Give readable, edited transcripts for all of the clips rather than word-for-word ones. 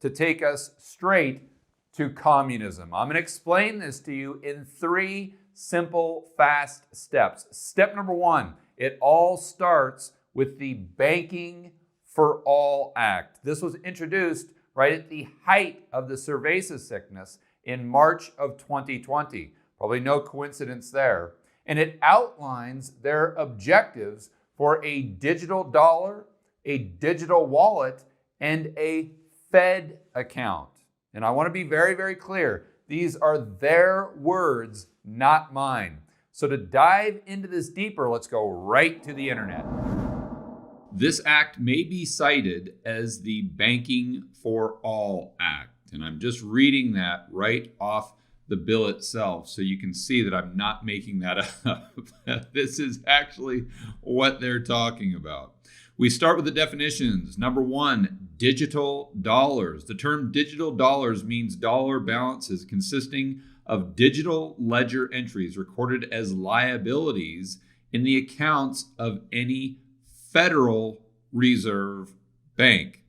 to take us straight to communism. I'm going to explain this to you in 3 simple, fast steps. Step number 1, it all starts with the Banking for All Act. This was introduced right at the height of the cerveza sickness in March of 2020. Probably no coincidence there. And it outlines their objectives for a digital dollar, a digital wallet, and a Fed account. And I want to be very, very clear. These are their words, not mine. So to dive into this deeper, let's go right to the internet. This act may be cited as the Banking for All Act. And I'm just reading that right off the bill itself, so you can see that I'm not making that up. This is actually what they're talking about. We start with the definitions. Number 1, digital dollars. The term digital dollars means dollar balances consisting of digital ledger entries recorded as liabilities in the accounts of any Federal Reserve Bank.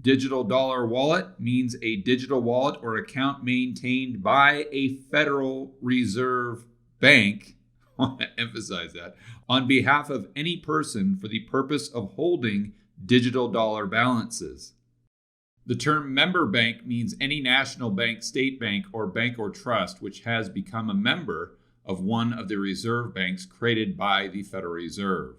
Digital dollar wallet means a digital wallet or account maintained by a Federal Reserve Bank, I want to emphasize that, on behalf of any person for the purpose of holding digital dollar balances. The term member bank means any national bank, state bank, or trust which has become a member of one of the reserve banks created by the Federal Reserve.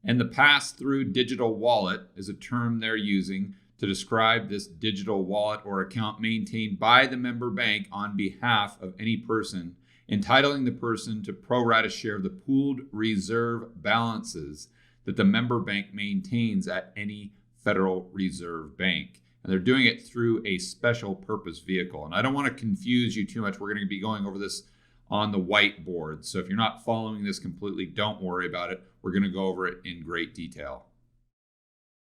And the pass-through digital wallet is a term they're using to describe this digital wallet or account maintained by the member bank on behalf of any person, entitling the person to pro rata share of the pooled reserve balances that the member bank maintains at any Federal Reserve Bank. And they're doing it through a special purpose vehicle. And I don't want to confuse you too much. We're going to be going over this on the whiteboard. So if you're not following this completely, don't worry about it. We're going to go over it in great detail.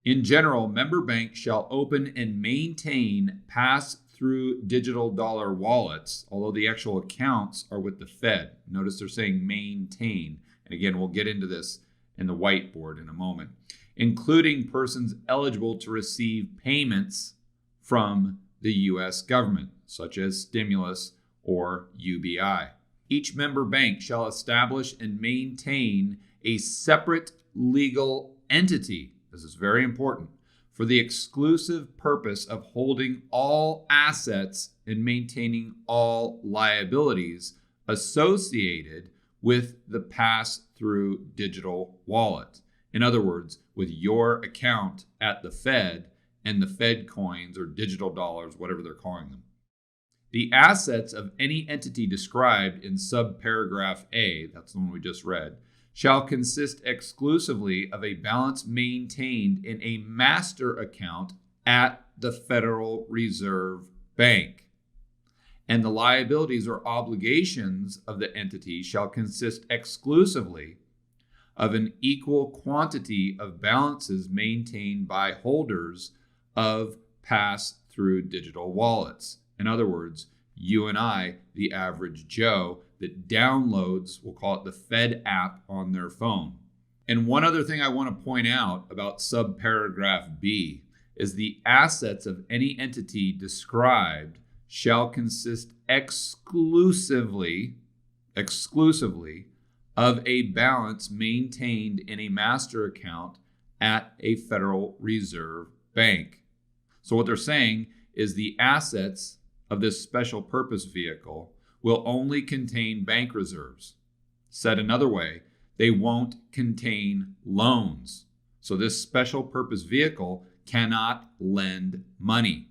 In general, member banks shall open and maintain pass-through digital dollar wallets, although the actual accounts are with the Fed. Notice they're saying maintain. And again, we'll get into this in the whiteboard in a moment, including persons eligible to receive payments from the U.S. government, such as stimulus or UBI. Each member bank shall establish and maintain a separate legal entity. This is very important, for the exclusive purpose of holding all assets and maintaining all liabilities associated with the pass-through digital wallet. In other words, with your account at the Fed and the Fed coins or digital dollars, whatever they're calling them. The assets of any entity described in subparagraph A, that's the one we just read, shall consist exclusively of a balance maintained in a master account at the Federal Reserve Bank. And the liabilities or obligations of the entity shall consist exclusively of an equal quantity of balances maintained by holders of pass-through digital wallets. In other words, you and I, the average Joe, that downloads, we'll call it the Fed app on their phone. And one other thing I want to point out about subparagraph B is the assets of any entity described shall consist exclusively of a balance maintained in a master account at a Federal Reserve Bank. So what they're saying is the assets of this special purpose vehicle will only contain bank reserves. Said another way, they won't contain loans. So this special purpose vehicle cannot lend money.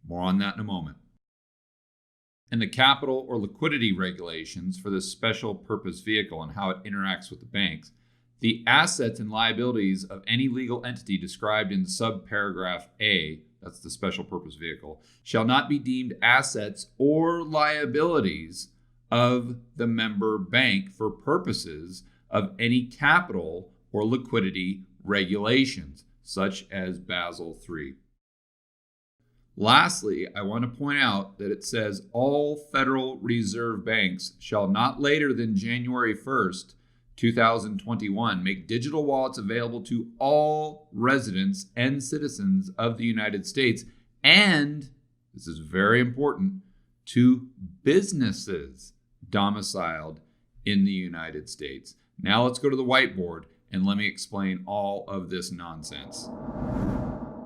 More on that in a moment. And the capital or liquidity regulations for this special purpose vehicle and how it interacts with the banks. The assets and liabilities of any legal entity described in subparagraph A, that's the special purpose vehicle, shall not be deemed assets or liabilities of the member bank for purposes of any capital or liquidity regulations, such as Basel III. Lastly, I want to point out that it says all Federal Reserve banks shall not later than January 1st, 2021, make digital wallets available to all residents and citizens of the United States and, this is very important, to businesses domiciled in the United States. Now let's go to the whiteboard and let me explain all of this nonsense.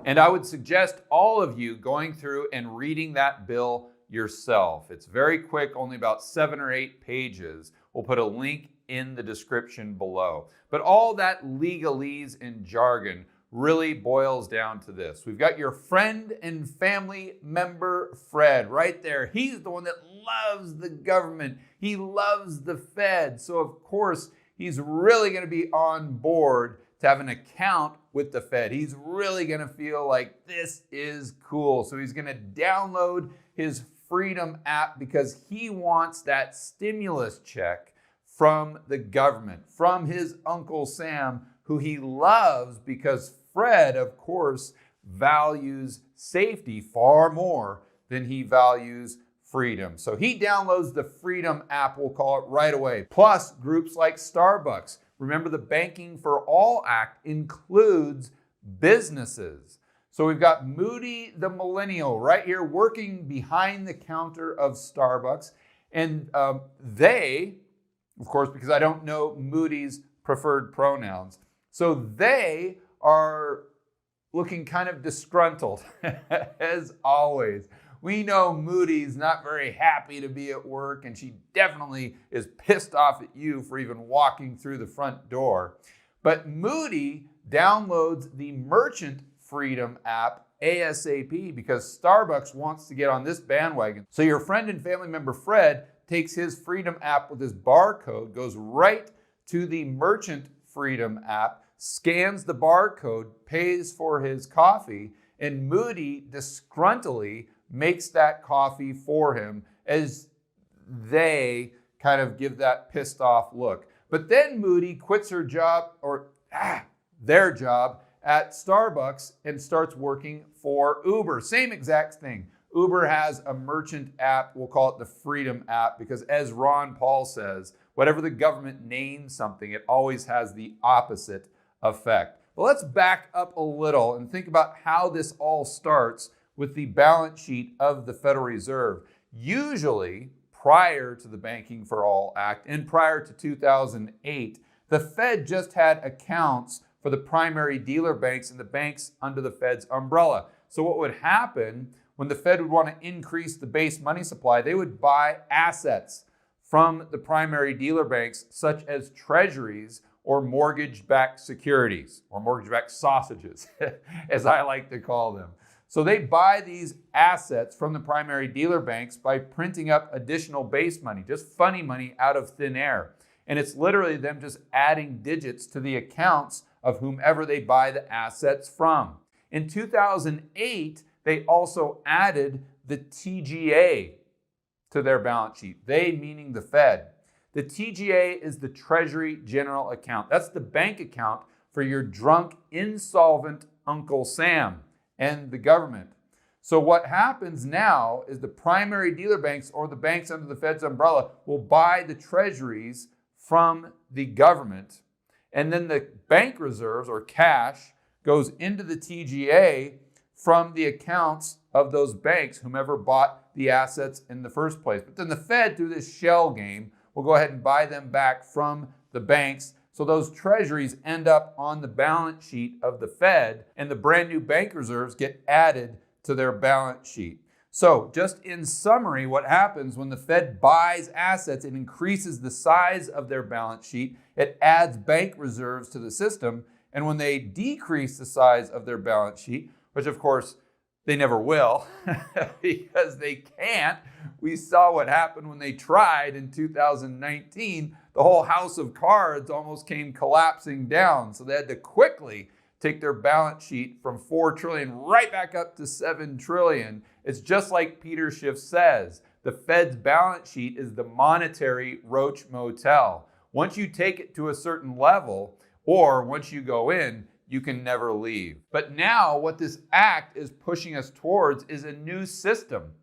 And I would suggest all of you going through and reading that bill yourself. It's very quick, only about 7 or 8 pages. We'll put a link in the description below. But all that legalese and jargon really boils down to this. We've got your friend and family member, Fred, right there. He's the one that loves the government. He loves the Fed. So of course, he's really going to be on board to have an account with the Fed. He's really going to feel like this is cool. So he's going to download his Freedom app because he wants that stimulus check from the government, from his Uncle Sam, who he loves because Fred, of course, values safety far more than he values freedom. So he downloads the Freedom app, we'll call it, right away. Plus, groups like Starbucks. Remember, the Banking for All Act includes businesses. So we've got Moody the millennial right here working behind the counter of Starbucks. And they, of course, because I don't know Moody's preferred pronouns, so they are looking kind of disgruntled, as always. We know Moody's not very happy to be at work, and she definitely is pissed off at you for even walking through the front door. But Moody downloads the Merchant Freedom app ASAP because Starbucks wants to get on this bandwagon. So your friend and family member Fred takes his Freedom app with his barcode, goes right to the Merchant Freedom app, scans the barcode, pays for his coffee, and Moody disgruntledly makes that coffee for him as they kind of give that pissed off look. But then Moody quits her job, or their job, at Starbucks and starts working for Uber. Same exact thing. Uber has a merchant app. We'll call it the Freedom app because, as Ron Paul says, whatever the government names something, it always has the opposite effect. But let's back up a little and think about how this all starts with the balance sheet of the Federal Reserve. Usually, prior to the Banking for All Act and prior to 2008, the Fed just had accounts for the primary dealer banks and the banks under the Fed's umbrella. So what would happen when the Fed would want to increase the base money supply, they would buy assets from the primary dealer banks, such as treasuries or mortgage-backed securities, or mortgage-backed sausages, as I like to call them. So they buy these assets from the primary dealer banks by printing up additional base money, just funny money out of thin air. And it's literally them just adding digits to the accounts of whomever they buy the assets from. In 2008, they also added the TGA to their balance sheet. They meaning the Fed. The TGA is the Treasury General Account. That's the bank account for your drunk, insolvent Uncle Sam and the government. So what happens now is the primary dealer banks or the banks under the Fed's umbrella will buy the treasuries from the government, and then the bank reserves or cash goes into the TGA from the accounts of those banks, whomever bought the assets in the first place. But then the Fed, through this shell game, will go ahead and buy them back from the banks. So those treasuries end up on the balance sheet of the Fed, and the brand new bank reserves get added to their balance sheet. So just in summary, what happens when the Fed buys assets, it increases the size of their balance sheet, it adds bank reserves to the system, and when they decrease the size of their balance sheet, which of course they never will because they can't. We saw what happened when they tried in 2019. The whole house of cards almost came collapsing down. So they had to quickly take their balance sheet from 4 trillion right back up to 7 trillion. It's just like Peter Schiff says, the Fed's balance sheet is the monetary Roach Motel. Once you take it to a certain level, or once you go in, you can never leave. But now what this act is pushing us towards is a new system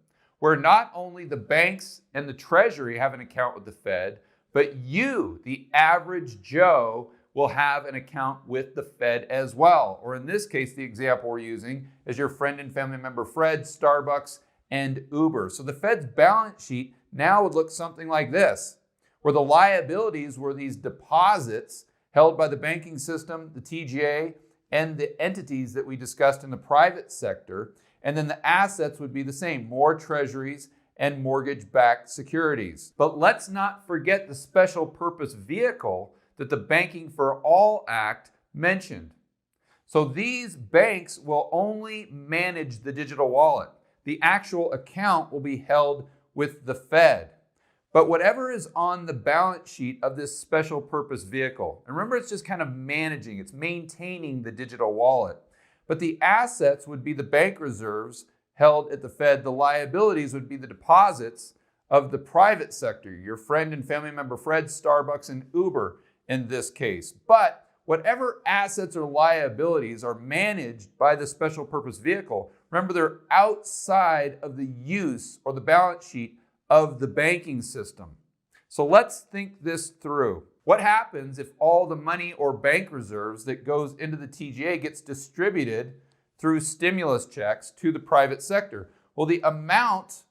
where not only the banks and the Treasury have an account with the Fed, but you, the average Joe, will have an account with the Fed as well. Or in this case, the example we're using is your friend and family member Fred, Starbucks, and Uber. So the Fed's balance sheet now would look something like this, where the liabilities were these deposits held by the banking system, the TGA, and the entities that we discussed in the private sector. And then the assets would be the same, more treasuries and mortgage-backed securities. But let's not forget the special purpose vehicle that the Banking for All Act mentioned. So these banks will only manage the digital wallet. The actual account will be held with the Fed. But whatever is on the balance sheet of this special purpose vehicle, and remember, it's just kind of managing, it's maintaining the digital wallet. But the assets would be the bank reserves held at the Fed. The liabilities would be the deposits of the private sector, your friend and family member Fred, Starbucks, and Uber in this case. But whatever assets or liabilities are managed by the special purpose vehicle, remember, they're outside of the use or the balance sheet of the banking system. So let's think this through. What happens if all the money or bank reserves that goes into the TGA gets distributed through stimulus checks to the private sector? Well, the amount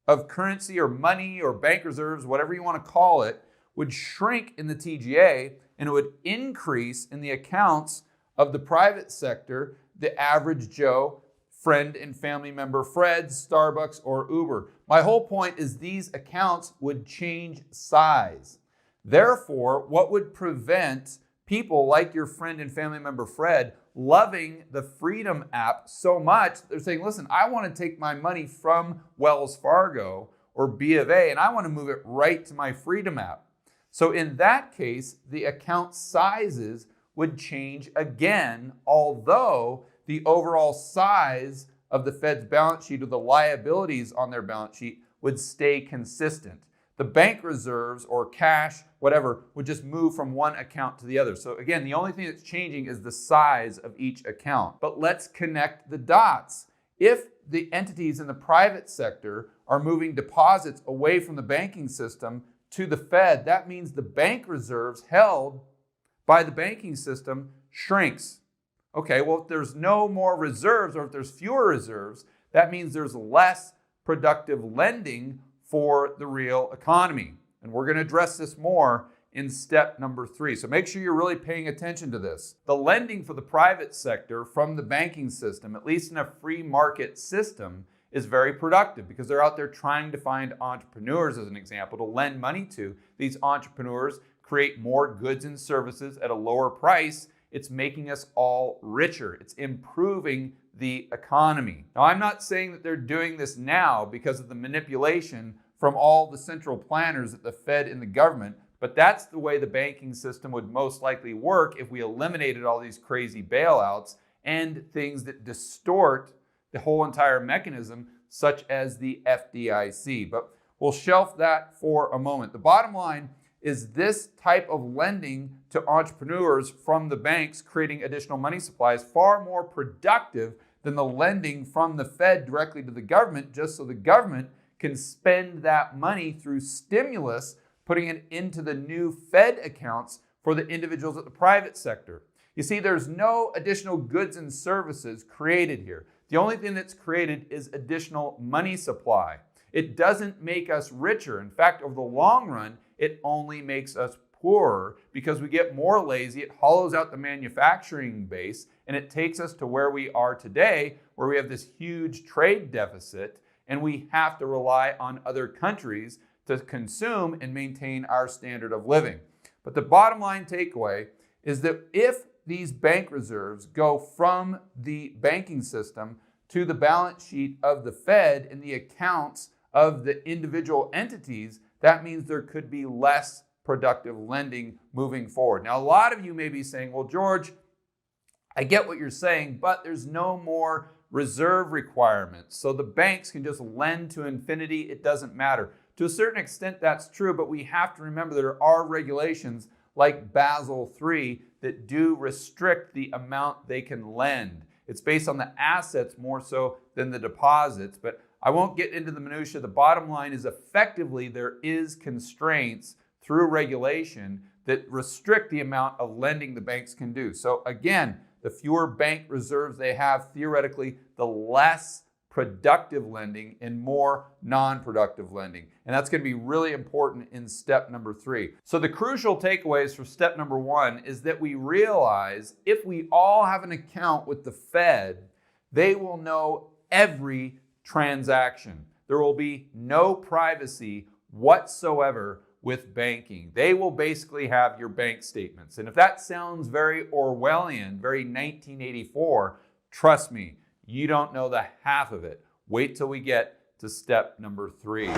of currency or money or bank reserves, whatever you want to call it, would shrink in the TGA, and it would increase in the accounts of the private sector, the average Joe, friend and family member Fred, Starbucks, or Uber. My whole point is these accounts would change size. Therefore, what would prevent people like your friend and family member Fred loving the Freedom app so much, they're saying, listen, I want to take my money from Wells Fargo or B of A and I want to move it right to my Freedom app. So in that case, the account sizes would change again, although the overall size of the Fed's balance sheet or the liabilities on their balance sheet would stay consistent. The bank reserves or cash, whatever, would just move from one account to the other. So again, the only thing that's changing is the size of each account. But let's connect the dots. If the entities in the private sector are moving deposits away from the banking system to the Fed, that means the bank reserves held by the banking system shrinks. Okay, well, if there's no more reserves or if there's fewer reserves, that means there's less productive lending for the real economy. And we're going to address this more in step number 3. So make sure you're really paying attention to this. The lending for the private sector from the banking system, at least in a free market system, is very productive because they're out there trying to find entrepreneurs, as an example, to lend money to. These entrepreneurs create more goods and services at a lower price. It's making us all richer. It's improving the economy. Now, I'm not saying that they're doing this now because of the manipulation from all the central planners at the Fed and the government, but that's the way the banking system would most likely work if we eliminated all these crazy bailouts and things that distort the whole entire mechanism, such as the FDIC. But we'll shelf that for a moment. The bottom line is this type of lending to entrepreneurs from the banks creating additional money supply is far more productive than the lending from the Fed directly to the government, just so the government can spend that money through stimulus, putting it into the new Fed accounts for the individuals at the private sector. You see, there's no additional goods and services created here. The only thing that's created is additional money supply. It doesn't make us richer. In fact, over the long run, it only makes us poorer because we get more lazy. It hollows out the manufacturing base, and it takes us to where we are today, where we have this huge trade deficit, and we have to rely on other countries to consume and maintain our standard of living. But the bottom line takeaway is that if these bank reserves go from the banking system to the balance sheet of the Fed and the accounts of the individual entities, that means there could be less productive lending moving forward. Now, a lot of you may be saying, well, George, I get what you're saying, but there's no more reserve requirements. So the banks can just lend to infinity. It doesn't matter. To a certain extent, that's true, but we have to remember there are regulations like Basel III that do restrict the amount they can lend. It's based on the assets more so than the deposits, but I won't get into the minutia. The bottom line is effectively there is constraints through regulation that restrict the amount of lending the banks can do. So again, the fewer bank reserves they have, theoretically, the less productive lending and more non-productive lending. And that's going to be really important in step number 3. So the crucial takeaways for step number 1 is that we realize if we all have an account with the Fed, they will know every transaction. There will be no privacy whatsoever with banking. They will basically have your bank statements. And if that sounds very Orwellian, very 1984, trust me, you don't know the half of it. Wait till we get to step number 3.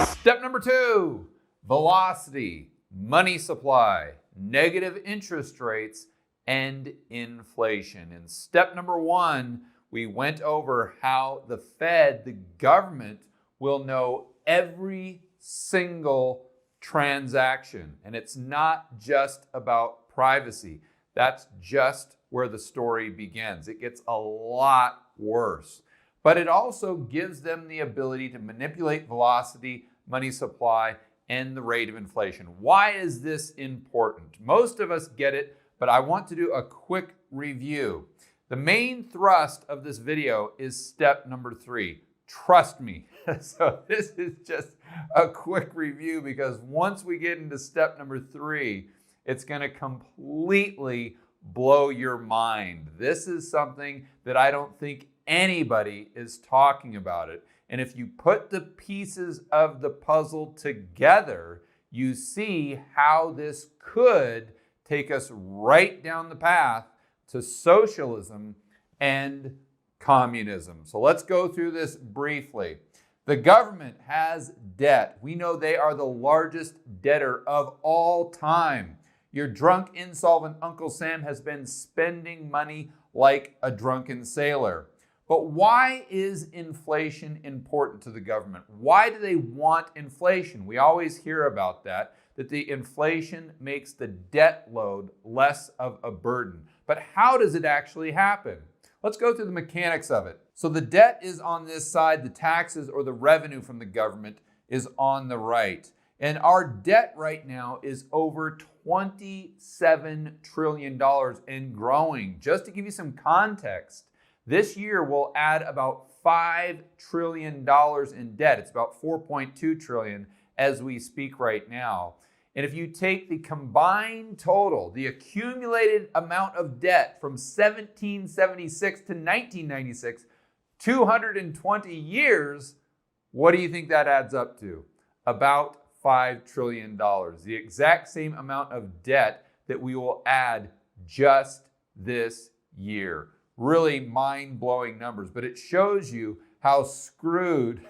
Step number 2, velocity, money supply, negative interest rates, and inflation. In step number 1, we went over how the Fed, the government, will know every single transaction. And it's not just about privacy. That's just where the story begins. It gets a lot worse. But it also gives them the ability to manipulate velocity, money supply, and the rate of inflation. Why is this important? Most of us get it, but I want to do a quick review. The main thrust of this video is step number 3. Trust me. So this is just a quick review because once we get into step number 3, it's going to completely blow your mind. This is something that I don't think anybody is talking about it. And if you put the pieces of the puzzle together, you see how this could take us right down the path to socialism and communism. So let's go through this briefly. The government has debt. We know they are the largest debtor of all time. Your drunk, insolvent Uncle Sam has been spending money like a drunken sailor. But why is inflation important to the government? Why do they want inflation? We always hear about that the inflation makes the debt load less of a burden. But how does it actually happen? Let's go through the mechanics of it. So the debt is on this side, the taxes or the revenue from the government is on the right. And our debt right now is over $27 trillion and growing. Just to give you some context, this year we'll add about $5 trillion in debt. It's about $4.2 trillion as we speak right now. And if you take the combined total, the accumulated amount of debt from 1776 to 1996, 220 years, what do you think that adds up to? About $5 trillion, the exact same amount of debt that we will add just this year. Really mind-blowing numbers, but it shows you how screwed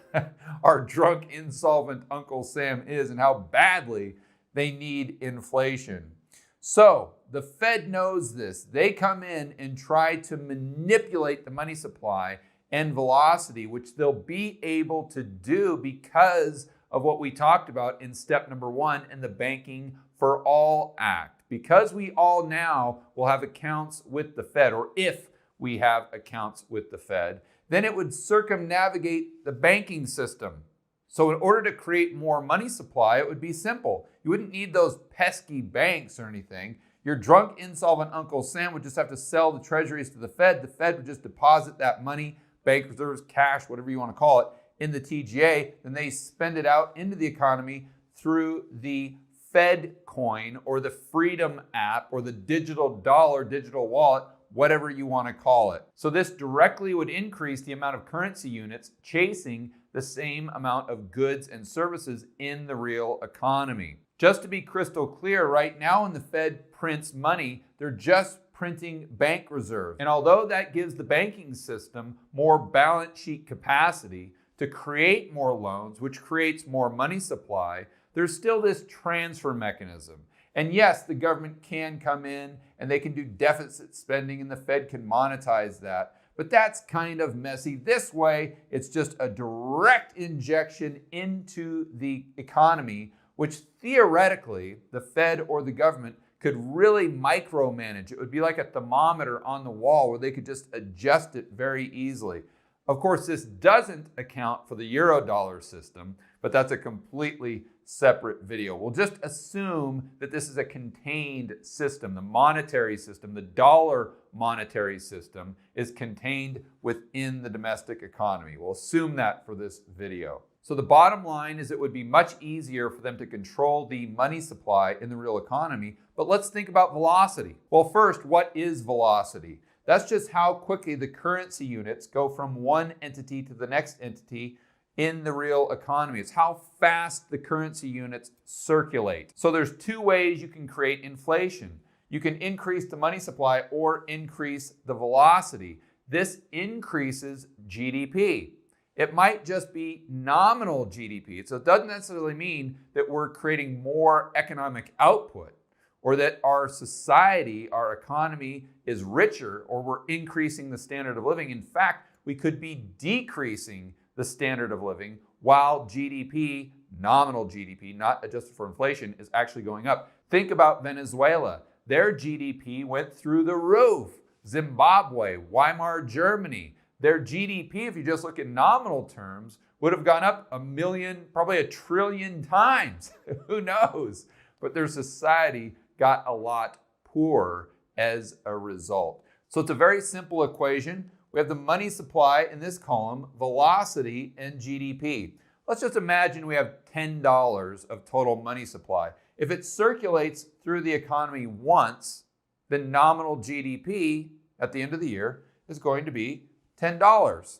our drunk, insolvent Uncle Sam is and how badly they need inflation. So the Fed knows this. They come in and try to manipulate the money supply and velocity, which they'll be able to do because of what we talked about in step number 1 in the Banking for All Act. Because we all now will have accounts with the Fed, or if we have accounts with the Fed, then it would circumnavigate the banking system. So in order to create more money supply, it would be simple. You wouldn't need those pesky banks or anything. Your drunk, insolvent Uncle Sam would just have to sell the treasuries to the Fed. The Fed would just deposit that money, bank reserves, cash, whatever you want to call it, in the TGA. Then they spend it out into the economy through the Fed coin or the Freedom app or the digital dollar, digital wallet, whatever you want to call it. So this directly would increase the amount of currency units chasing the same amount of goods and services in the real economy. Just to be crystal clear, right now when the Fed prints money, they're just printing bank reserves. And although that gives the banking system more balance sheet capacity to create more loans, which creates more money supply, there's still this transfer mechanism. And yes, the government can come in and they can do deficit spending and the Fed can monetize that. But that's kind of messy. This way, it's just a direct injection into the economy, which theoretically, the Fed or the government could really micromanage. It would be like a thermometer on the wall where they could just adjust it very easily. Of course, this doesn't account for the Eurodollar system, but that's a completely separate video. We'll just assume that this is a contained system. The monetary system, the dollar monetary system, is contained within the domestic economy. We'll assume that for this video. So the bottom line is it would be much easier for them to control the money supply in the real economy. But let's think about velocity. Well, first, what is velocity? That's just how quickly the currency units go from one entity to the next entity in the real economy. It's how fast the currency units circulate. So there's two ways you can create inflation. You can increase the money supply or increase the velocity. This increases GDP. It might just be nominal GDP. So it doesn't necessarily mean that we're creating more economic output or that our society, our economy is richer or we're increasing the standard of living. In fact, we could be decreasing the standard of living while GDP, nominal GDP, not adjusted for inflation, is actually going up. Think about Venezuela. Their GDP went through the roof. Zimbabwe, Weimar Germany. Their GDP, if you just look at nominal terms, would have gone up 1 million, probably 1 trillion times. Who knows? But their society got a lot poorer as a result. So it's a very simple equation. We have the money supply in this column, velocity, and GDP. Let's just imagine we have $10 of total money supply. If it circulates through the economy once, then nominal GDP at the end of the year is going to be $10.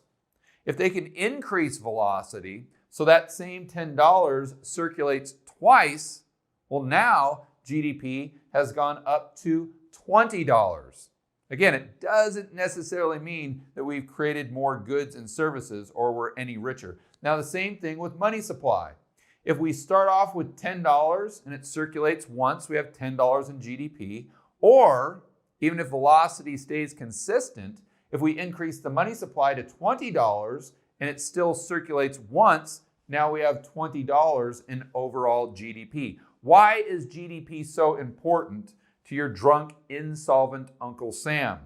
If they can increase velocity so that same $10 circulates twice, well, now GDP has gone up to $20. Again, it doesn't necessarily mean that we've created more goods and services or we're any richer. Now, the same thing with money supply. If we start off with $10 and it circulates once, we have $10 in GDP. Or, even if velocity stays consistent, if we increase the money supply to $20 and it still circulates once, now we have $20 in overall GDP. Why is GDP so important to your drunk, insolvent Uncle Sam?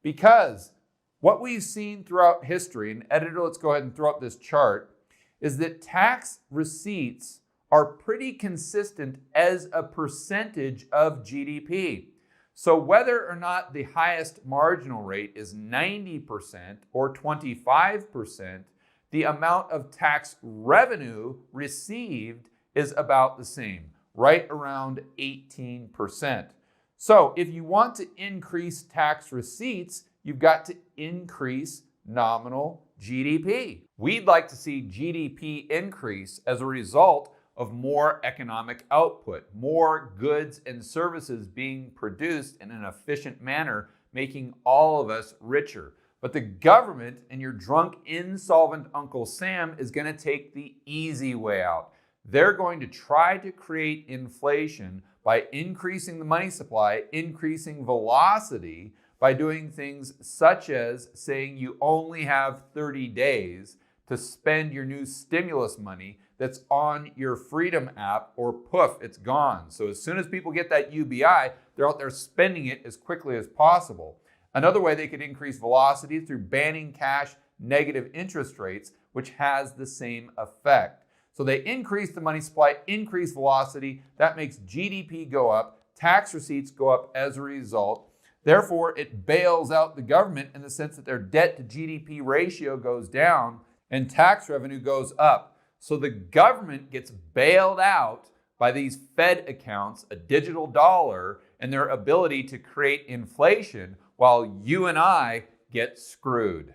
Because what we've seen throughout history, and editor, let's go ahead and throw up this chart, is that tax receipts are pretty consistent as a percentage of GDP. So whether or not the highest marginal rate is 90% or 25%, the amount of tax revenue received is about the same, right around 18%. So if you want to increase tax receipts, you've got to increase nominal GDP. We'd like to see GDP increase as a result of more economic output, more goods and services being produced in an efficient manner, making all of us richer. But the government and your drunk, insolvent Uncle Sam is going to take the easy way out. They're going to try to create inflation by increasing the money supply, increasing velocity, by doing things such as saying you only have 30 days to spend your new stimulus money that's on your Freedom app, or poof, it's gone. So as soon as people get that UBI, they're out there spending it as quickly as possible. Another way they could increase velocity is through banning cash negative interest rates, which has the same effect. So they increase the money supply, increase velocity, that makes GDP go up, tax receipts go up as a result. Therefore, it bails out the government in the sense that their debt to GDP ratio goes down and tax revenue goes up. So the government gets bailed out by these Fed accounts, a digital dollar, and their ability to create inflation while you and I get screwed.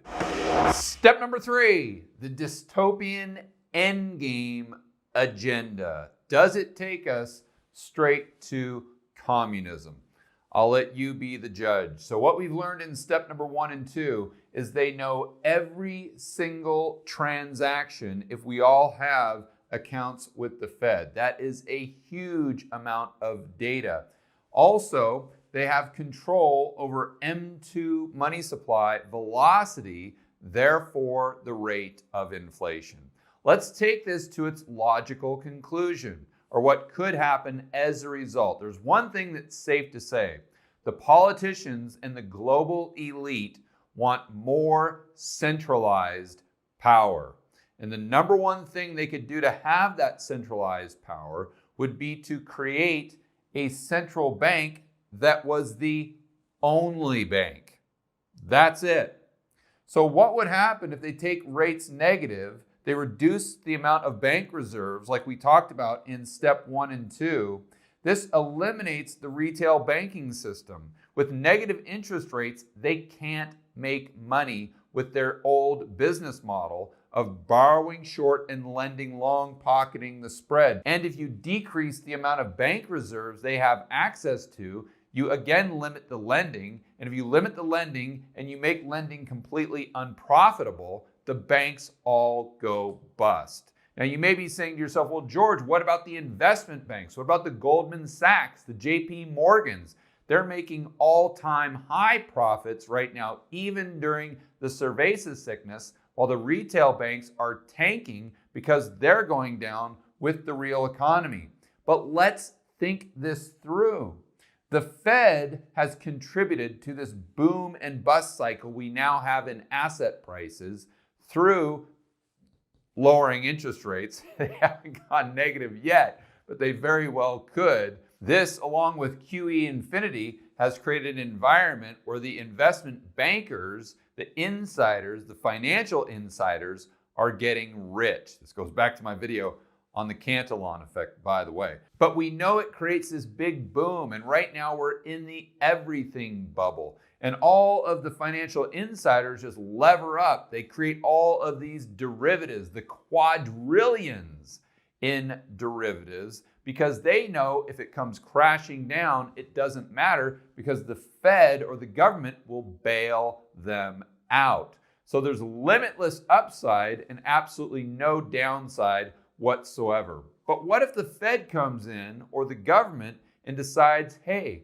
Step number 3, the dystopian endgame agenda. Does it take us straight to communism? I'll let you be the judge. So what we've learned in step number 1 and 2 is they know every single transaction if we all have accounts with the Fed. That is a huge amount of data. Also, they have control over M2 money supply velocity, therefore the rate of inflation. Let's take this to its logical conclusion, or what could happen as a result. There's one thing that's safe to say. The politicians and the global elite want more centralized power. And the number one thing they could do to have that centralized power would be to create a central bank that was the only bank. That's it. So what would happen if they take rates negative? They reduce the amount of bank reserves like we talked about in step 1 and 2. This eliminates the retail banking system. With negative interest rates, they can't make money with their old business model of borrowing short and lending long, pocketing the spread. And if you decrease the amount of bank reserves they have access to, you again limit the lending. And if you limit the lending and you make lending completely unprofitable, the banks all go bust. Now you may be saying to yourself, well, George, what about the investment banks? What about the Goldman Sachs, the JP Morgans? They're making all-time high profits right now, even during the cerveza sickness, while the retail banks are tanking because they're going down with the real economy. But let's think this through. The Fed has contributed to this boom and bust cycle we now have in asset prices through lowering interest rates. They haven't gone negative yet, but they very well could. This, along with QE infinity, has created an environment where the investment bankers, the insiders, the financial insiders, are getting rich. This goes back to my video on the Cantillon effect, by the way. But we know it creates this big boom, and right now we're in the everything bubble. And all of the financial insiders just lever up. They create all of these derivatives, the quadrillions in derivatives, because they know if it comes crashing down, it doesn't matter because the Fed or the government will bail them out. So there's limitless upside and absolutely no downside whatsoever. But what if the Fed comes in or the government and decides, hey,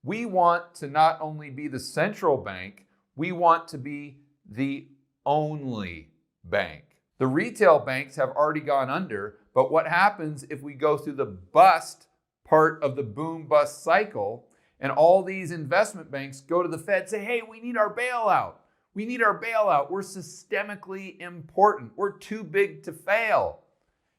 we want to not only be the central bank, we want to be the only bank. The retail banks have already gone under, but what happens if we go through the bust part of the boom-bust cycle and all these investment banks go to the Fed and say, hey, we need our bailout. We need our bailout. We're systemically important. We're too big to fail.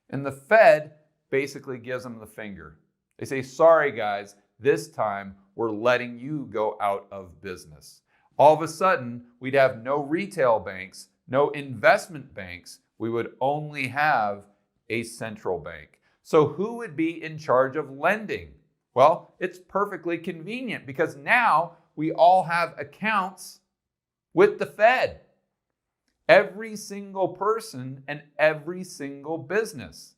And the Fed basically gives them the finger. They say, sorry, guys, this time we're letting you go out of business. All of a sudden, we'd have no retail banks, no investment banks. We would only have a central bank. So who would be in charge of lending? Well, it's perfectly convenient because now we all have accounts with the Fed. Every single person and every single business.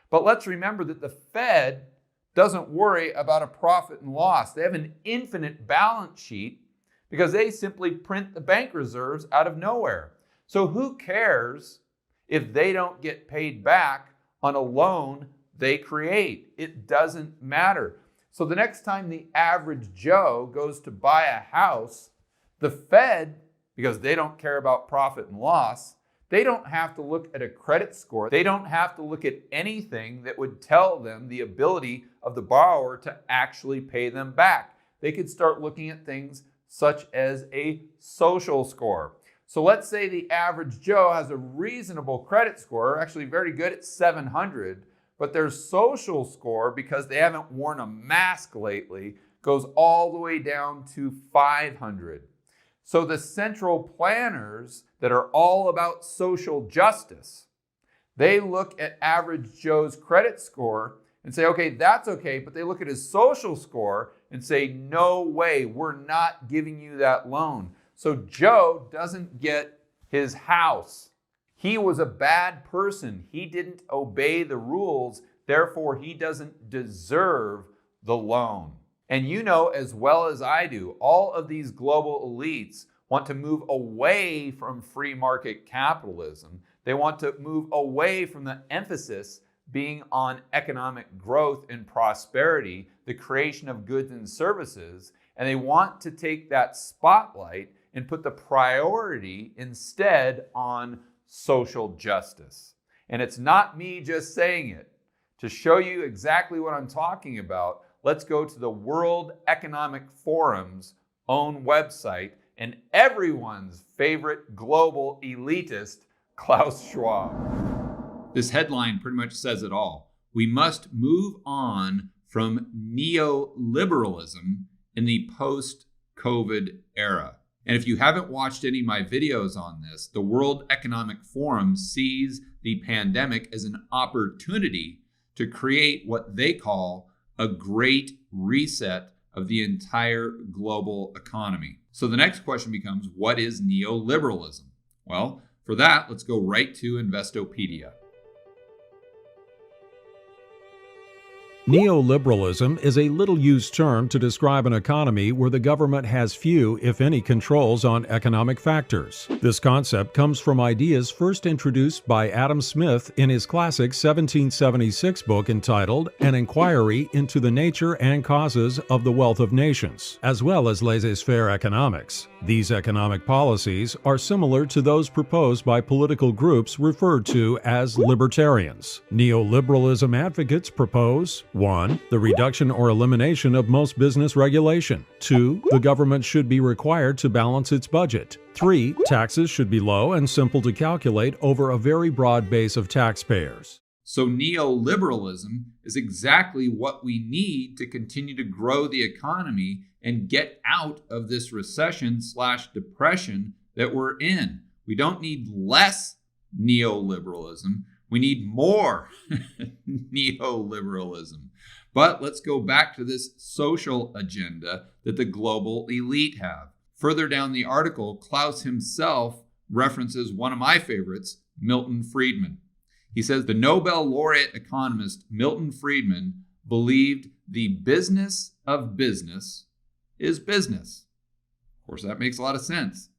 But let's remember that the Fed doesn't worry about a profit and loss. They have an infinite balance sheet because they simply print the bank reserves out of nowhere. So who cares if they don't get paid back on a loan they create? It doesn't matter. So the next time the average Joe goes to buy a house, the Fed, because they don't care about profit and loss, they don't have to look at a credit score. They don't have to look at anything that would tell them the ability of the borrower to actually pay them back. They could start looking at things such as a social score. So let's say the average Joe has a reasonable credit score, actually very good at 700, but their social score, because they haven't worn a mask lately, goes all the way down to 500. So the central planners that are all about social justice, they look at average Joe's credit score and say, okay, that's okay, but they look at his social score and say, no way, we're not giving you that loan. So Joe doesn't get his house. He was a bad person. He didn't obey the rules. Therefore, he doesn't deserve the loan. And you know as well as I do, all of these global elites want to move away from free market capitalism. They want to move away from the emphasis being on economic growth and prosperity, the creation of goods and services, and they want to take that spotlight and put the priority instead on social justice. And it's not me just saying it. To show you exactly what I'm talking about, let's go to the World Economic Forum's own website and everyone's favorite global elitist, Klaus Schwab. This headline pretty much says it all. We must move on from neoliberalism in the post-COVID era. And if you haven't watched any of my videos on this, the World Economic Forum sees the pandemic as an opportunity to create what they call a great reset of the entire global economy. So the next question becomes, what is neoliberalism? Well, for that, let's go right to Investopedia. Neoliberalism is a little-used term to describe an economy where the government has few, if any, controls on economic factors. This concept comes from ideas first introduced by Adam Smith in his classic 1776 book entitled An Inquiry into the Nature and Causes of the Wealth of Nations, as well as laissez-faire economics. These economic policies are similar to those proposed by political groups referred to as libertarians. Neoliberalism advocates propose 1. The reduction or elimination of most business regulation. 2. The government should be required to balance its budget. 3. Taxes should be low and simple to calculate over a very broad base of taxpayers. So neoliberalism is exactly what we need to continue to grow the economy and get out of this recession/depression that we're in. We don't need less neoliberalism. We need more neoliberalism. But let's go back to this social agenda that the global elite have. Further down the article, Klaus himself references one of my favorites, Milton Friedman. He says the Nobel laureate economist Milton Friedman believed the business of business is business. Of course, that makes a lot of sense.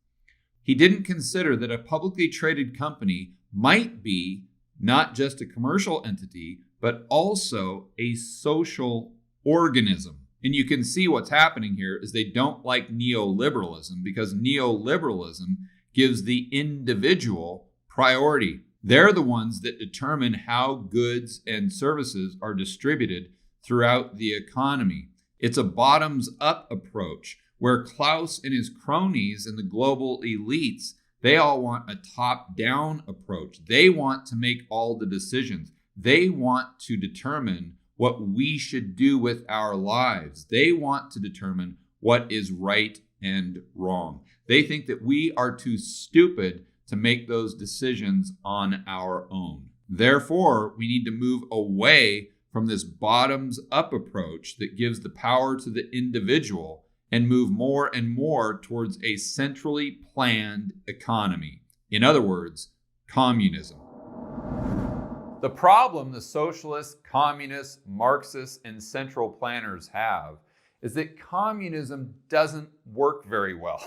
He didn't consider that a publicly traded company might be not just a commercial entity, but also a social organism. And you can see what's happening here is they don't like neoliberalism because neoliberalism gives the individual priority. They're the ones that determine how goods and services are distributed throughout the economy. It's a bottoms-up approach where Klaus and his cronies and the global elites, they all want a top-down approach. They want to make all the decisions. They want to determine what we should do with our lives. They want to determine what is right and wrong. They think that we are too stupid to make those decisions on our own. Therefore, we need to move away from this bottoms-up approach that gives the power to the individual and move more and more towards a centrally planned economy. In other words, communism. The problem the socialists, communists, Marxists, and central planners have is that communism doesn't work very well.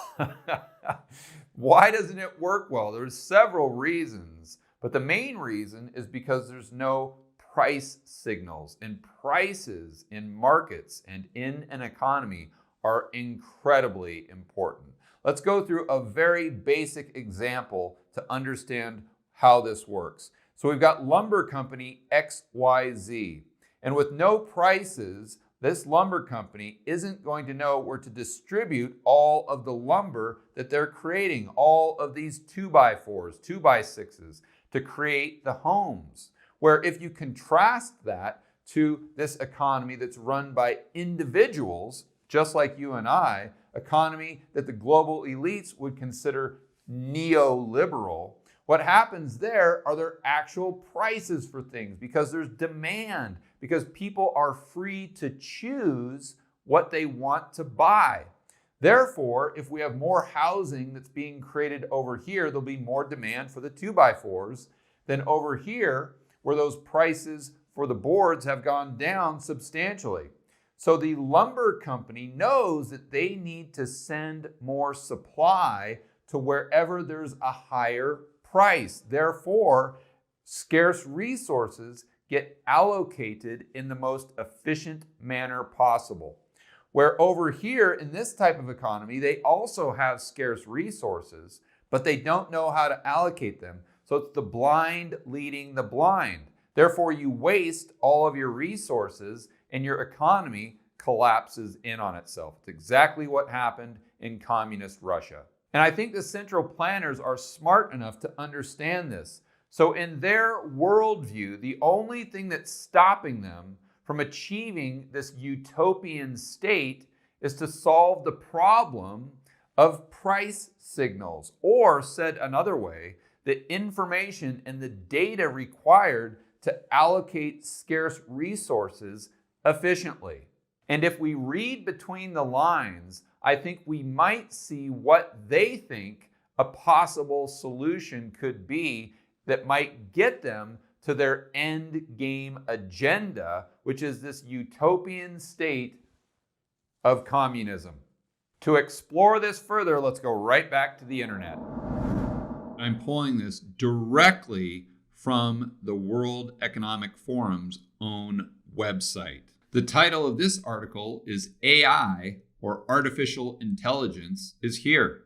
Why doesn't it work well? There's several reasons, but the main reason is because there's no price signals, and prices in markets and in an economy are incredibly important. Let's go through a very basic example to understand how this works. So we've got lumber company XYZ, and with no prices, this lumber company isn't going to know where to distribute all of the lumber that they're creating, all of these 2x4s, 2x6s to create the homes. Where if you contrast that to this economy that's run by individuals, just like you and I, economy that the global elites would consider neoliberal, what happens there are there actual prices for things because there's demand, because people are free to choose what they want to buy. Therefore, if we have more housing that's being created over here, there'll be more demand for the 2x4s than over here, where those prices for the boards have gone down substantially. So the lumber company knows that they need to send more supply to wherever there's a higher price. Therefore, scarce resources get allocated in the most efficient manner possible. Where over here in this type of economy, they also have scarce resources, but they don't know how to allocate them. So it's the blind leading the blind. Therefore, you waste all of your resources and your economy collapses in on itself. It's exactly what happened in communist Russia. And I think the central planners are smart enough to understand this. So in their worldview, the only thing that's stopping them from achieving this utopian state is to solve the problem of price signals, or said another way, the information and the data required to allocate scarce resources efficiently. And if we read between the lines, I think we might see what they think a possible solution could be that might get them to their end game agenda, which is this utopian state of communism. To explore this further, let's go right back to the internet. I'm pulling this directly from the World Economic Forum's own website. The title of this article is AI, or Artificial Intelligence, is here.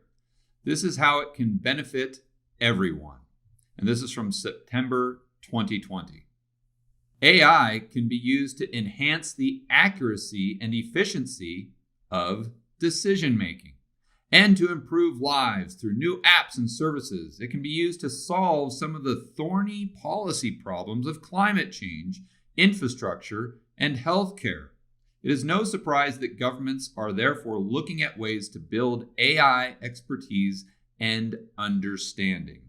This is how it can benefit everyone. And this is from September 2020. AI can be used to enhance the accuracy and efficiency of decision making and to improve lives through new apps and services. It can be used to solve some of the thorny policy problems of climate change, infrastructure, and healthcare. It is no surprise that governments are therefore looking at ways to build AI expertise and understanding.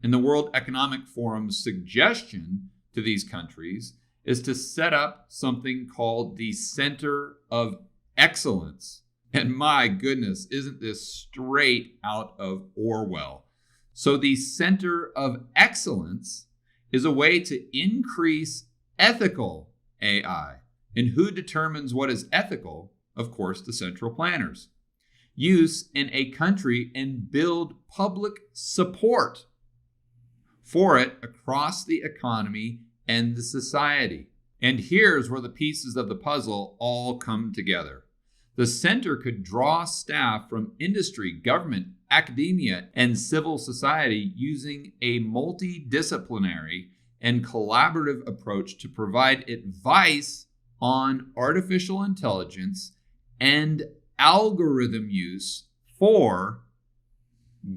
And the World Economic Forum's suggestion to these countries is to set up something called the Center of Excellence. And my goodness, isn't this straight out of Orwell? So the Center of Excellence is a way to increase ethical AI. And who determines what is ethical? Of course, the central planners. Use in a country and build public support for it across the economy and the society. And here's where the pieces of the puzzle all come together. The center could draw staff from industry, government, academia, and civil society using a multidisciplinary and collaborative approach to provide advice on artificial intelligence and algorithm use for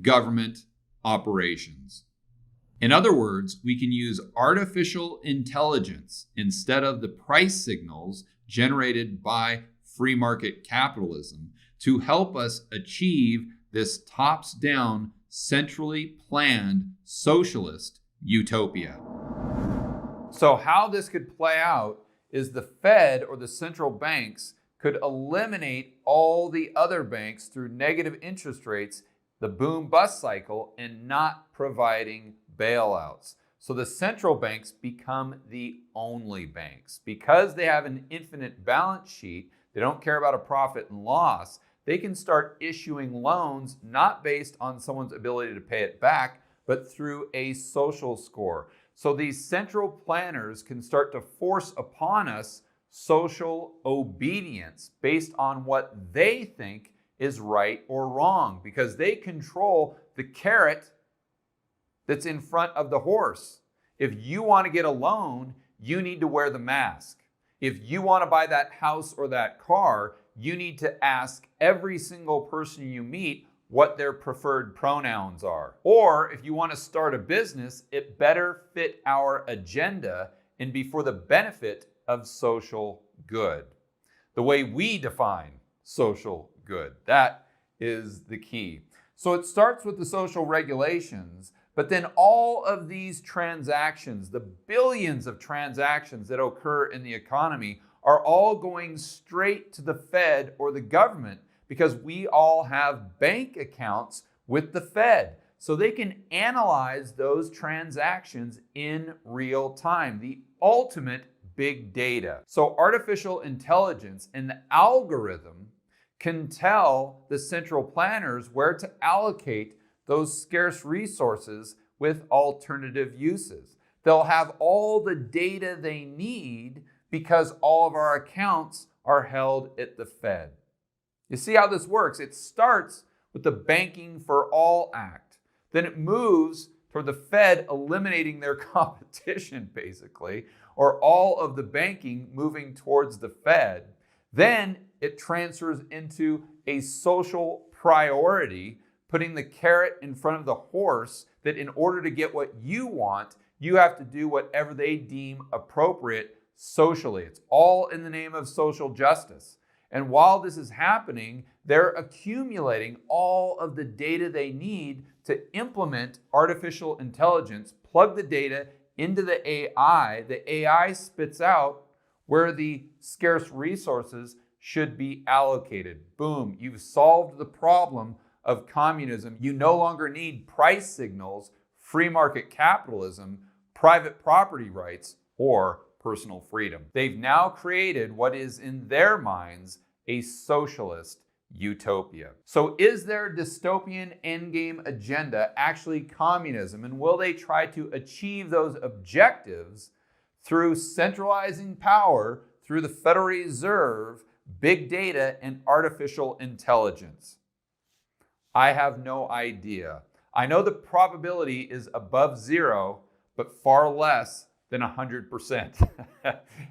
government operations. In other words, we can use artificial intelligence instead of the price signals generated by free market capitalism to help us achieve this tops-down, centrally planned socialist utopia. So how this could play out is the Fed, or the central banks, could eliminate all the other banks through negative interest rates, the boom-bust cycle, and not providing bailouts. So the central banks become the only banks. Because they have an infinite balance sheet, they don't care about a profit and loss, they can start issuing loans not based on someone's ability to pay it back, but through a social score. So these central planners can start to force upon us social obedience based on what they think is right or wrong, because they control the carrot that's in front of the horse. If you want to get a loan, you need to wear the mask. If you want to buy that house or that car, you need to ask every single person you meet what their preferred pronouns are. Or if you want to start a business, it better fit our agenda and be for the benefit of social good. The way we define social good, that is the key. So it starts with the social regulations, but then all of these transactions, the billions of transactions that occur in the economy, are all going straight to the Fed or the government, because we all have bank accounts with the Fed. So they can analyze those transactions in real time, the ultimate big data. So artificial intelligence and the algorithm can tell the central planners where to allocate those scarce resources with alternative uses. They'll have all the data they need because all of our accounts are held at the Fed. You see how this works? It starts with the Banking for All Act. Then it moves toward the Fed eliminating their competition, basically, or all of the banking moving towards the Fed. Then it transfers into a social priority, putting the carrot in front of the horse, that in order to get what you want, you have to do whatever they deem appropriate socially. It's all in the name of social justice. And while this is happening, they're accumulating all of the data they need to implement artificial intelligence, plug the data into the AI. The AI spits out where the scarce resources should be allocated. Boom, you've solved the problem of communism. You no longer need price signals, free market capitalism, private property rights, or personal freedom. They've now created what is in their minds a socialist utopia. So is their dystopian endgame agenda actually communism? And will they try to achieve those objectives through centralizing power through the Federal Reserve, big data, and artificial intelligence? I have no idea. I know the probability is above zero, but far less than 100%.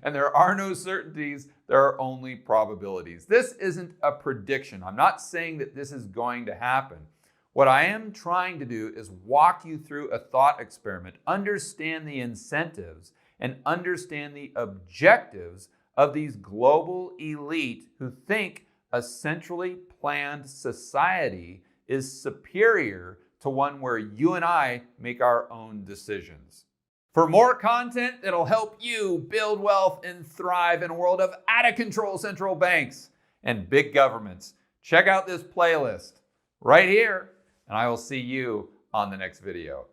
And there are no certainties, there are only probabilities. This isn't a prediction. I'm not saying that this is going to happen. What I am trying to do is walk you through a thought experiment, understand the incentives, and understand the objectives of these global elite who think a centrally planned society is superior to one where you and I make our own decisions. For more content that'll help you build wealth and thrive in a world of out-of-control central banks and big governments, check out this playlist right here, and I will see you on the next video.